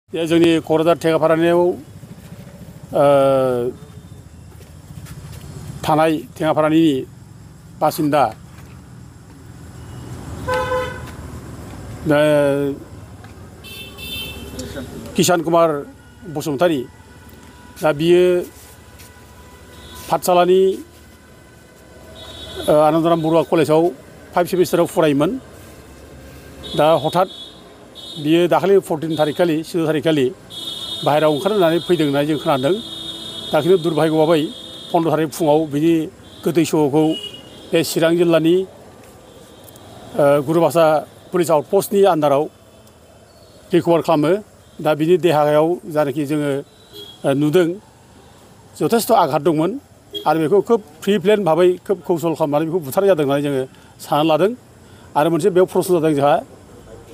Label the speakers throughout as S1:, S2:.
S1: जोंनि क'क्राझार टेङापारानियाव थानाय टेङापारानि बासिन्दा किसान कुमार बसुमतारी दा बियो पाठशालानि आनन्दराम बरुवा कलेजाव 5 सेमिस्टाराव फरायोमोन। दा हठात बियो दाखालि 14 थारिख खालि 16 थारिख खालि बाहेरायाव ओंखारनानै फैदों होननानै जों खोनादों। दा खिन्थु दुर्भाग्यबाबै 15 थारिख फुङाव बिनि गोथै सह'खौ बे चिरां जिल्लानि गुरुभाषा पुलिस आउटपस्टनि आन्दाराव रिकभार खालामो। दा बिनि देहायाव जानाखि जोङो नुदों जथेस्थ' आघात दंमोन आरो बेखौ खोब प्रि प्लेन भाबै खोब कौशल खालामनानै बेखौ बुथारनाय जादों होननानै जोङो सानना लादों। आरो मोनसे बेयाव प्रश्न जादों जोंहा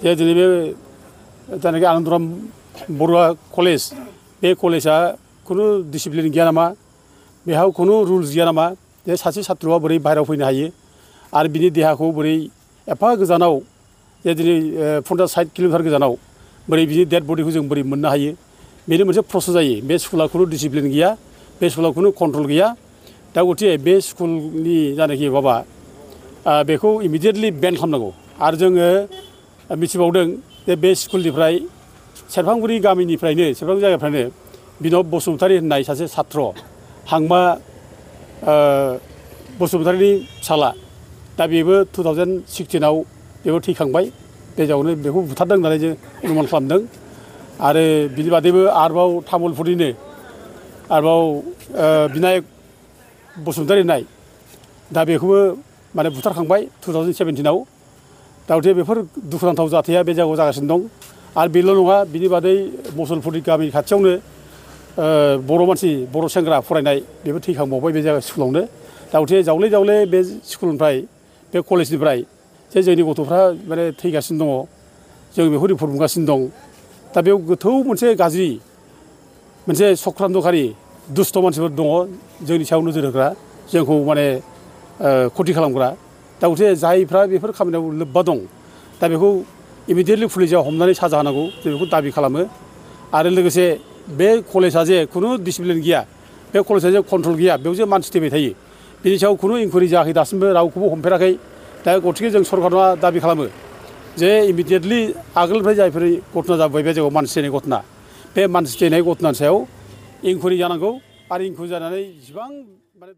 S1: जे दिनै बे जायनाखि आनन्दराम बरुवा कलेज बे कलेजा खुनु डिसिप्लिन गैया नामा, बेहाव खुनु रुल्स गैया नामा, जे सासे छात्रआ बोरै बाहेरायाव फैनो हायो आरो बिनि देहाखौ बोरै एफा गोजानाव जे दिनै 50-60 किल'मिटार गोजानाव बोरै बिनि डेड बडिखौ जों बोरै मोननो हायो, बेनो मोनसे प्रश्न जायो। बे स्कुला खुनु डिसिप्लिन गैया, बे स्कुलाव खुनु कन्ट्रल गैया। दा गथिखे बे स्कुलनि जानाखि माबा बेखौ इमिडियेटलि बेन खालामनांगौ। आरो जोङो मिथिबावदों जे बे स्कुलनिफ्राय सेरफांगुरि गामिनिफ्रायनो सेरफांगुरि जायगानिफ्रायनो बिनब बसुमतारी होननाय सासे छात्र हांमा बसुमतारीनि फिसाला, दा बेबो 2016आव बेबो थैखांबाय। बे जाउनावनो बेखौ बुथारदों होननानै जों अनुमान खालामदों। आरो बिनि बादैबो आरोबाव तामुलपुरनिनो आरोबाव बिनायक बसुमतारी होननाय, दा बेखौबो माने बुथारखांबाय 2017आव। दा गथिखे बेफोर दुखुनांथाव जाथाया बे जायगायाव जागासिनो दं। आरो बेल' नङा, बिनि बादै मुसलपुरनि गामि खाथियावनो बर' सेंग्रा फरायनाय बेबो थैखांबावबाय बे जायगा स्कुलावनो। दा गथिखे जावले जावले बे स्कुलनिफ्राय बे कलेजनिफ्राय जे जोंनि गथ'फ्रा माने थैगासिनो दङ, जों बेखौ रिपर्ट मोनगासिनो दं। दा बेयाव गोथौ मोनसे गाज्रि मोनसे चक्रान्तकारि दुस्थ' मानसिफोर दङ जोंनि सायाव नोजोर होग्रा, जोंखौ माने खथि खालामग्रा। दा गथिखे जायफ्रा बेफोर खामानियाव लोब्बा दं, दा बेखौ इमिडियेटलि पुलिसा हमनानै साजा होनांगौ जों बेखौ दाबि खालामो। आरो लोगोसे बे कलेजा जे खुनु डिसिप्लिन गैया, बे कलेजा जे कन्ट्रल गैया, बेयाव जे मानसि थैबाय थायो, बिनि सायाव खुनु इनकुवारि जायाखै, दासिमबो रावखौबो हमफेराखै। दा गथिखे जों सरकारनाव दाबि खालामो जे इमिडियेटलि आगोलनिफ्राय जायफोर घटना जाबोबाय बे जायगायाव मानसि थैनाय घटना, बे मानसि थैनाय घटनानि सायाव इनकुवारि जानांगौ। आरो इनकुवारि जानानै जिसिबां माने